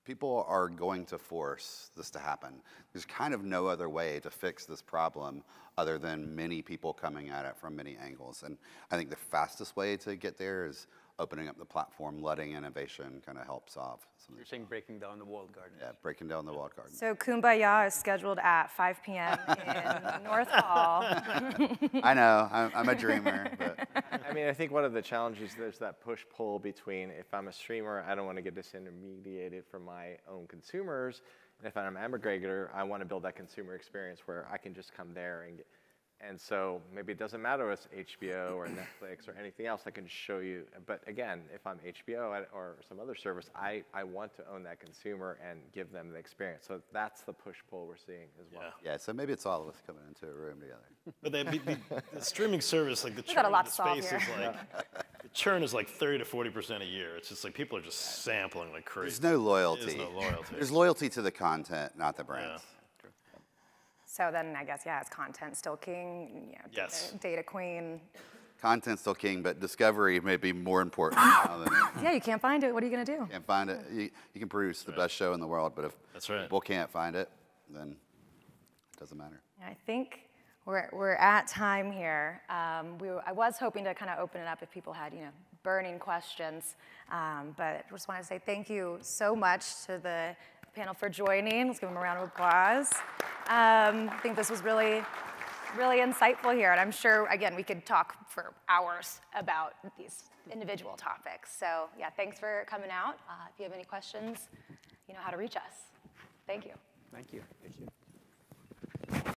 S4: people are going to force this to happen. There's kind of no other way to fix this problem other than many people coming at it from many angles. And I think the fastest way to get there is opening up the platform, letting innovation kind of help solve some of
S3: You're
S4: these
S3: saying breaking down the walled garden.
S4: Yeah, breaking down the walled garden.
S1: So Kumbaya is scheduled at 5 p.m. in North Hall.
S4: I know, I'm a dreamer, but
S2: I mean, I think one of the challenges, there's that push-pull between, if I'm a streamer, I don't want to get disintermediated from my own consumers. And if I'm an aggregator, I want to build that consumer experience where I can just come there and so maybe it doesn't matter if it's HBO or Netflix or anything else, I can show you. But again, if I'm HBO or some other service, I want to own that consumer and give them the experience. So that's the push-pull we're seeing as well.
S4: yeah, so maybe it's all of us coming into a room together.
S5: But the streaming service, the
S1: got
S5: churn
S1: a
S5: in
S1: lot
S5: the
S1: to solve
S5: space
S1: here.
S5: is the churn is 30 to 40% a year. It's just people are just sampling like crazy.
S4: There's no loyalty.
S5: There's no loyalty.
S4: There's loyalty to the content, not the brands.
S5: Yeah.
S1: So then I guess, is content still king?
S5: Yes.
S1: Data queen.
S4: Content's still king, but discovery may be more important now than
S1: Yeah, you can't find it. What are you going to do?
S4: can't find it. You can produce the best show in the world, but if
S5: That's right.
S4: people can't find it, then it doesn't matter.
S1: I think we're at time here. I was hoping to kind of open it up if people had, burning questions, but I just want to say thank you so much to the panel for joining. Let's give them a round of applause. I think this was really, really insightful here, and I'm sure, again, we could talk for hours about these individual topics. So yeah, thanks for coming out. If you have any questions, you know how to reach us. Thank you.
S3: Thank you. Thank you.